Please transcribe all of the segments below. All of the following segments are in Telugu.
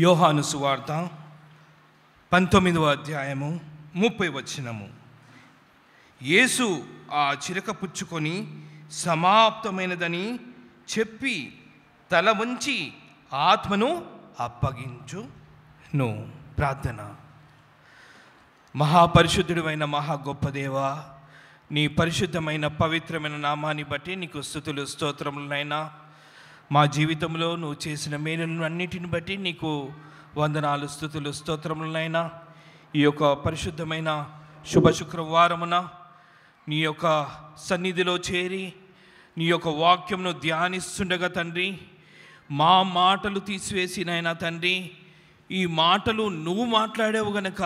యోహాను సువార్త 19వ అధ్యాయము 30వ వచనము. యేసు ఆ చిరక పుచ్చుకొని సమాప్తమైనదని చెప్పి తల వంచి ఆత్మను అప్పగించును. ప్రార్థన. మహాపరిశుద్ధుడైన మహా గొప్ప దేవా, నీ పరిశుద్ధమైన పవిత్రమైన నామాన్ని బట్టి నీకు స్తుతులు స్తోత్రములనైనా. మా జీవితంలో నువ్వు చేసిన మేలును అన్నిటిని బట్టి నీకు వందనాలు స్తుతులు స్తోత్రములనైనా. ఈ యొక్క పరిశుద్ధమైన శుభ శుక్రవారమున నీ యొక్క సన్నిధిలో చేరి నీ యొక్క వాక్యంను ధ్యానిస్తుండగా తండ్రి, మా మాటలు తీసివేసినైనా తండ్రి, ఈ మాటలు నువ్వు మాట్లాడావు గనక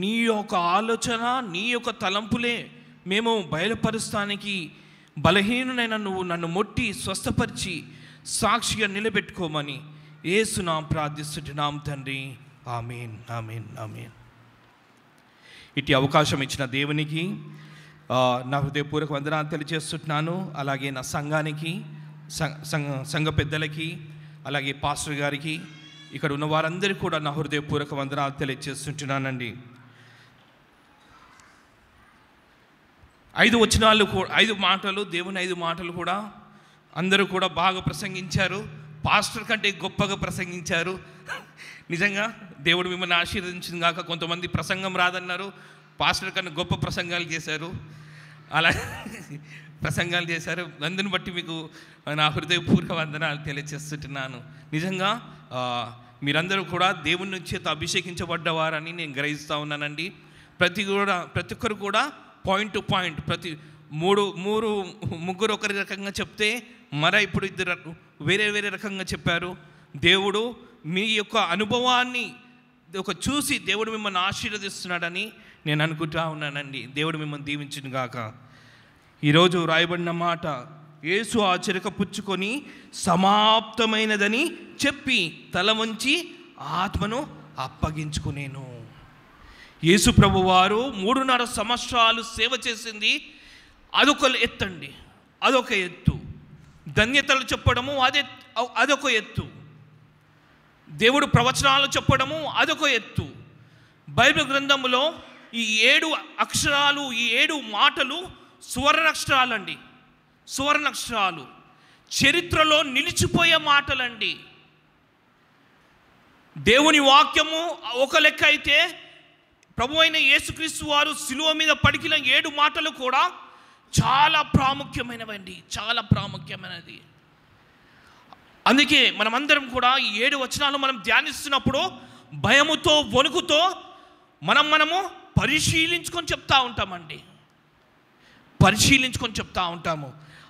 నీ యొక్క ఆలోచన నీ యొక్క తలంపులే మేము బయలుపరుస్తానికి బలహీనునైనా నువ్వు నన్ను ముట్టి స్వస్థపరిచి సాక్షిగా నిలబెట్టుకోమని యేసునామమున ప్రార్థిస్తున్నాం తండ్రి. ఆమేన్, ఆమేన్, ఆమేన్. ఇటు అవకాశం ఇచ్చిన దేవునికి నా హృదయపూర్వక వందనాలు తెలియజేస్తున్నాను. అలాగే నా సంఘానికి, సంఘ పెద్దలకి, అలాగే పాస్టర్ గారికి, ఇక్కడ ఉన్న వారందరికీ కూడా నా హృదయపూర్వక వందనాలు తెలియజేస్తుంటున్నానండి. 5 మాటలు, దేవుని 5 మాటలు కూడా అందరూ కూడా బాగా ప్రసంగించారు. పాస్టర్ కంటే గొప్పగా ప్రసంగించారు. నిజంగా దేవుడు మిమ్మల్ని ఆశీర్వదించింది కాక. కొంతమంది ప్రసంగం రాదన్నారు, పాస్టర్ కన్నా గొప్ప ప్రసంగాలు చేశారు. అలా ప్రసంగాలు చేశారు. అందుని బట్టి మీకు నా హృదయపూర్వక వందనాలు తెలియజేస్తున్నాను. నిజంగా మీరందరూ కూడా దేవుని చేత అభిషేకించబడ్డవారని నేను గ్రహిస్తూ ఉన్నానండి. ప్రతి ఒక్కరు కూడా పాయింట్ టు పాయింట్, ముగ్గురు ఒకరి రకంగా చెప్తే ఇప్పుడు 2 వేరే రకంగా చెప్పారు. దేవుడు మీ యొక్క అనుభవాన్ని చూసి దేవుడు మిమ్మల్ని ఆశీర్వదిస్తున్నాడని నేను అనుకుంటా ఉన్నానండి. దేవుడు మిమ్మల్ని దీవించును గాక. ఈరోజు రాయబడిన మాట, యేసు ఆ చిరక పుచ్చుకొని సమాప్తమైనదని చెప్పి తల వంచి ఆత్మను అప్పగించుకునేను. యేసు ప్రభు వారు 3.5 సంవత్సరాలు సేవ చేసింది. అదొక ఎత్తండి, అదొక ఎత్తు. ధన్యతలు చెప్పడము అదొక ఎత్తు. దేవుడు ప్రవచనాలు చెప్పడము అదొక ఎత్తు. బైబిల్ గ్రంథంలో ఈ 7 అక్షరాలు, ఈ 7 మాటలు సువర్ణాక్షరాలండి. సువర్ణాక్షరాలు, చరిత్రలో నిలిచిపోయే మాటలండి. దేవుని వాక్యము ఒక లెక్క అయితే, ప్రభు అయిన యేసుక్రీస్తు వారు శిలువ మీద పలికిన 7 మాటలు కూడా చాలా ప్రాముఖ్యమైనవండి, చాలా ప్రాముఖ్యమైనది. అందుకే మనమందరం కూడా ఈ 7 వచనాలు మనం ధ్యానిస్తున్నప్పుడు భయముతో వణుకుతో మనము పరిశీలించుకొని చెప్తా ఉంటామండి, పరిశీలించుకొని చెప్తా ఉంటాము.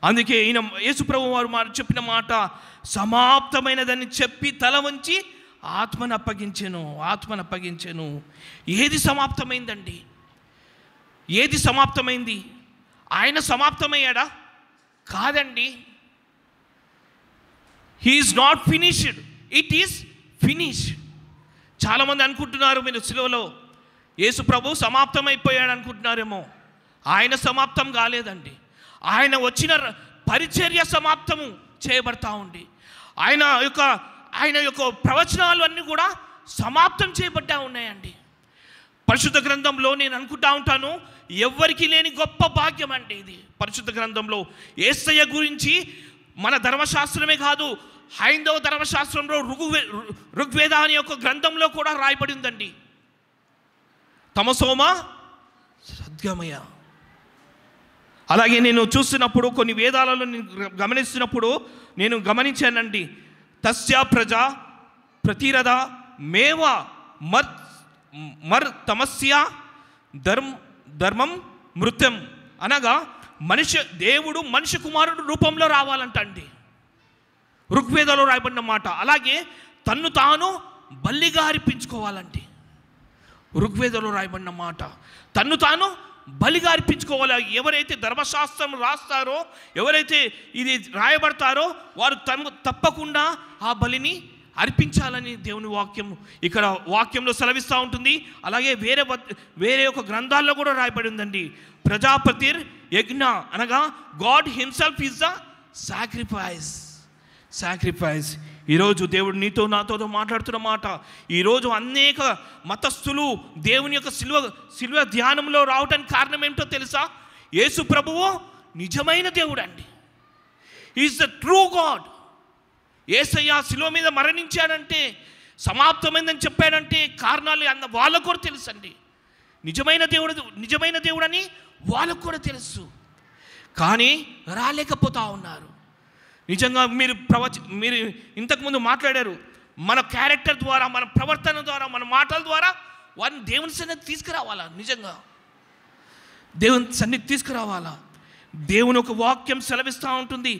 అందుకే ఈయన యేసు ప్రభు వారు చెప్పిన మాట సమాప్తమైనదని చెప్పి తల వంచి ఆత్మను అప్పగించెను. ఏది సమాప్తమైందండి? ఏది సమాప్తమైంది? ఆయన సమాప్తమయ్యాడా? కాదండి. He is not finished, it is finished. చాలామంది అనుకుంటున్నారు మీరు సిలువలో యేసు ప్రభు సమాప్తమైపోయాడు అనుకుంటున్నారేమో. ఆయన సమాప్తం కాలేదండి. ఆయన వచ్చిన పరిచర్య సమాప్తము చేయబడతా ఉంది. ఆయన యొక్క ప్రవచనాలు అన్నీ కూడా సమాప్తం చేయబడ్డా ఉన్నాయండి. పరిశుద్ధ గ్రంథంలో నేను అనుకుంటా ఉంటాను, ఎవ్వరికి లేని గొప్ప భాగ్యం అండి ఇది. పరిశుద్ధ గ్రంథంలో యేసయ్య గురించి మన ధర్మశాస్త్రమే కాదు, హైందవ ధర్మశాస్త్రంలో ఋగ్వేద అనే యొక్క గ్రంథంలో కూడా రాయబడి ఉందండి. తమసోమ సద్గమయ. అలాగే నేను చూస్తున్నప్పుడు కొన్ని వేదాలలో గమనిస్తున్నప్పుడు నేను గమనించానండి, తస్య ప్రజ ప్రతిరథ మేవ మర్ తమస్య ధర్మం మృత్యం. అనగా దేవుడు మనిషి కుమారుడు రూపంలో రావాలంట అండి, ఋగ్వేదంలో రాయబడిన మాట. అలాగే తన్ను తాను బలిగా అర్పించుకోవాలండి, ఋగ్వేదంలో రాయబడిన మాట. తన్ను తాను బలిగా అర్పించుకోవాలి. ఎవరైతే ధర్మశాస్త్రం రాస్తారో, ఎవరైతే ఇది రాయబడతారో వారు తప్పకుండా ఆ బలిని అర్పించాలని దేవుని వాక్యం ఇక్కడ వాక్యంలో సెలవిస్తూ ఉంటుంది. అలాగే వేరే ఒక గ్రంథాల్లో కూడా రాయబడి ఉందండి. ప్రజాపతిర్ యజ్ఞ అనగా God himself is the sacrifice. ఈరోజు దేవుడు నీతో నాతో మాట్లాడుతున్న మాట, ఈరోజు అనేక మతస్థులు దేవుని యొక్క శిలువ ధ్యానంలో రావడానికి కారణం ఏమిటో తెలుసా? యేసు ప్రభువు నిజమైన దేవుడు అండి. Is the true God. యేసయ్య శిలువ మీద మరణించాడంటే, సమాప్తమైందని చెప్పాడంటే కారణాలు వాళ్ళకు కూడా తెలుసు అండి. నిజమైన దేవుడు అని వాళ్ళకు కూడా తెలుసు, కానీ రాలేకపోతా ఉన్నారు. నిజంగా మీరు ఇంతకుముందు మాట్లాడారు, మన క్యారెక్టర్ ద్వారా, మన ప్రవర్తన ద్వారా, మన మాటల ద్వారా వారిని దేవుని సన్నిధికి తీసుకురావాలా. నిజంగా దేవుని సన్నిధికి తీసుకురావాలా. దేవుని ఒక వాక్యం సెలవిస్తూ ఉంటుంది.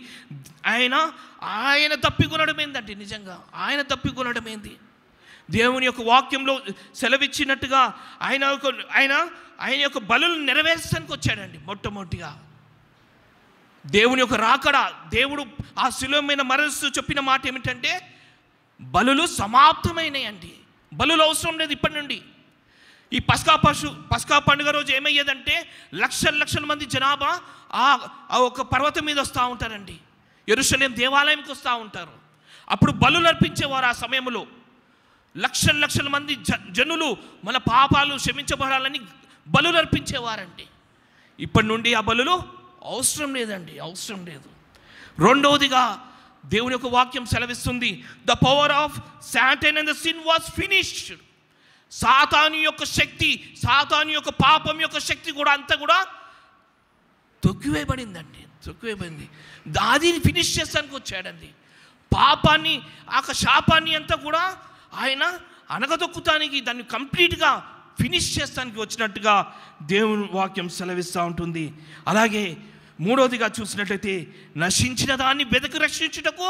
ఆయన తప్పికొనడం ఏందండి? నిజంగా ఆయన తప్పికొనడం ఏంది? దేవుని యొక్క వాక్యంలో సెలవిచ్చినట్టుగా ఆయన యొక్క బలులు నెరవేర్చడానికి వచ్చాడండి. మొట్టమొదటిగా దేవుని యొక్క రాకడ, దేవుడు ఆ శిలువ మీద మరణిస్తూ చెప్పిన మాట ఏమిటంటే, బలులు సమాప్తమైనాయండి. బలులు అవసరం లేదు ఇప్పటి నుండి. ఈ పస్కా పండుగ రోజు ఏమయ్యేదంటే, లక్షల మంది జనాభా ఆ ఒక పర్వతం మీద వస్తూ ఉంటారండి. యెరూషలేం దేవాలయంకి వస్తూ ఉంటారు. అప్పుడు బలులు అర్పించేవారు. ఆ సమయంలో లక్షల మంది జనులు మన పాపాలు క్షమించబడాలని బలులు అర్పించేవారండి. ఇప్పటి నుండి ఆ బలులు అవసరం లేదండి, అవసరం లేదు. రెండవదిగా దేవుని యొక్క వాక్యం సెలవిస్తుంది, the power of Satan and the sin was finished. సాతాను యొక్క శక్తి, సాతాను యొక్క పాపం యొక్క శక్తి కూడా అంతా కూడా తొక్కివేయబడిందండి, తొక్కివేయబడింది. దానిని ఫినిష్ చేస్తానికి వచ్చాడండి. పాపాన్ని, ఆ శాపాన్ని అంతా కూడా ఆయన అనగదొక్కుతానికి, దాన్ని కంప్లీట్గా ఫినిష్ చేస్తానికి వచ్చినట్టుగా దేవుని వాక్యం సెలవిస్తూ ఉంటుంది. అలాగే మూడవదిగా చూసినట్లయితే, నశించిన దాన్ని వెదకి రక్షించుటకు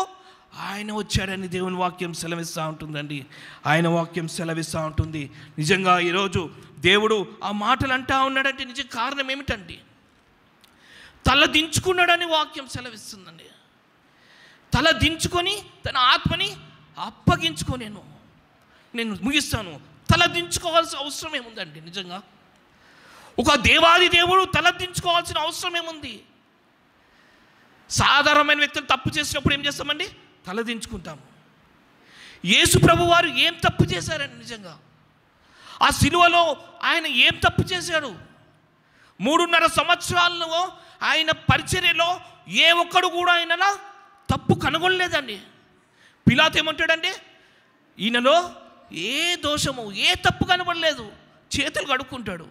ఆయన వచ్చాడని దేవుని వాక్యం సెలవిస్తూ ఉంటుందండి. ఆయన వాక్యం సెలవిస్తూ ఉంటుంది. నిజంగా ఈరోజు దేవుడు ఆ మాటలు అంటా ఉన్నాడంటే నిజం కారణం ఏమిటండి? తల దించుకున్నాడని వాక్యం సెలవిస్తుందండి. తల దించుకొని తన ఆత్మని అప్పగించుకోనేను. నేను ముగిస్తాను. తల దించుకోవాల్సిన అవసరం ఏముందండి? నిజంగా ఒక దేవాది దేవుడు తల దించుకోవాల్సిన అవసరం ఏముంది? సాధారణమైన వ్యక్తులు తప్పు చేసినప్పుడు ఏం చేస్తామండి? తల దించుకుంటాము. యేసు ప్రభు వారు ఏం తప్పు చేశారండి? నిజంగా ఆ శిలువలో ఆయన ఏం తప్పు చేశాడు? 3.5 సంవత్సరాల్లో ఆయన పరిచర్యలో ఏ ఒక్కడు కూడా ఆయనలా తప్పు కనుగొనలేదండి. పిలాతు ఏమంటాడంటే, ఈయనలో ఏ దోషము, ఏ తప్పు కనబడలేదు. చేతులు కడుక్కుంటాడు.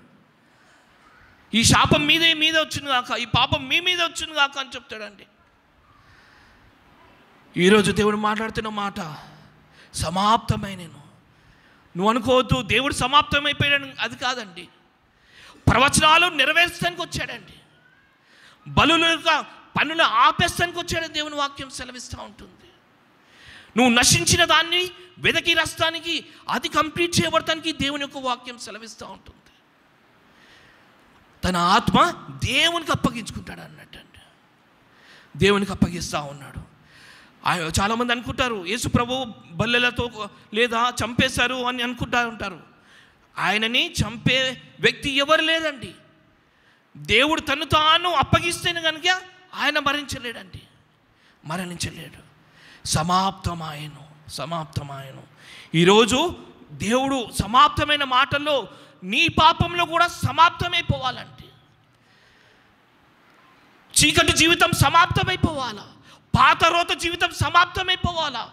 ఈ శాపం మీద వచ్చింది కాక, ఈ పాపం మీ మీద వచ్చింది కాక అని చెప్తాడండి. ఈరోజు దేవుడు మాట్లాడుతున్న మాట సమాప్తమైనను. నువ్వు అనుకోవద్దు దేవుడు సమాప్తమైపోయాడు, అది కాదండి. ప్రవచనాలు నెరవేర్చడానికి వచ్చాడండి. బలులుగా పనులు ఆపేస్తానికి వచ్చాడని దేవుని వాక్యం సెలవిస్తూ ఉంటుంది. నువ్వు నశించిన దాన్ని వెదకి రస్తానికి, అది కంప్లీట్ చేయబడటానికి దేవుని యొక్క వాక్యం సెలవిస్తూ ఉంటుంది. తన ఆత్మ దేవునికి అప్పగించుకుంటాడు అన్నట్టండి. దేవునికి అప్పగిస్తూ ఉన్నాడు. చాలామంది అనుకుంటారు యేసు ప్రభు బల్లెలతో లేదా చంపేశారు అని అనుకుంటా ఉంటారు. ఆయనని చంపే వ్యక్తి ఎవరు లేదండి. దేవుడు తను తాను అప్పగిస్తేనే కనుక ఆయన మరణించలేడు. సమాప్తమాయను. ఈరోజు దేవుడు సమాప్తమైన మాటల్లో నీ పాపంలో కూడా సమాప్తమైపోవాలంటే, చీకటి జీవితం సమాప్తమైపోవాలా, పాత రోత జీవితం సమాప్తమైపోవాలా.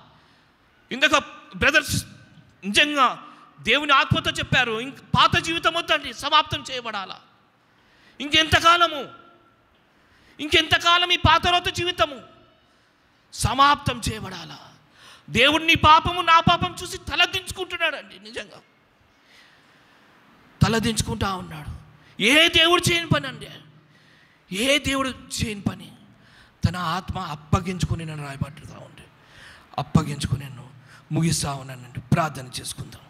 ఇందాక బ్రదర్స్ నిజంగా దేవుని ఆత్మతో చెప్పారు, పాత జీవితం వద్దండి, సమాప్తం చేయబడాలా. ఇంకెంతకాలం ఈ పాత రోత జీవితము సమాప్తం చేయబడాలా. దేవుడు నీ పాపము నా పాపం చూసి తలదించుకుంటున్నాడండి. నిజంగా తలదించుకుంటా ఉన్నాడు. ఏ దేవుడు చేయని పని అండి, ఏ దేవుడు చేయని పని. తన ఆత్మ అప్పగించుకుని నన్ను రాయబట్టుతా ఉండే, అప్పగించుకుని నన్ను ముగిస్తా ఉన్నానండి. ప్రార్థన చేసుకుందాం.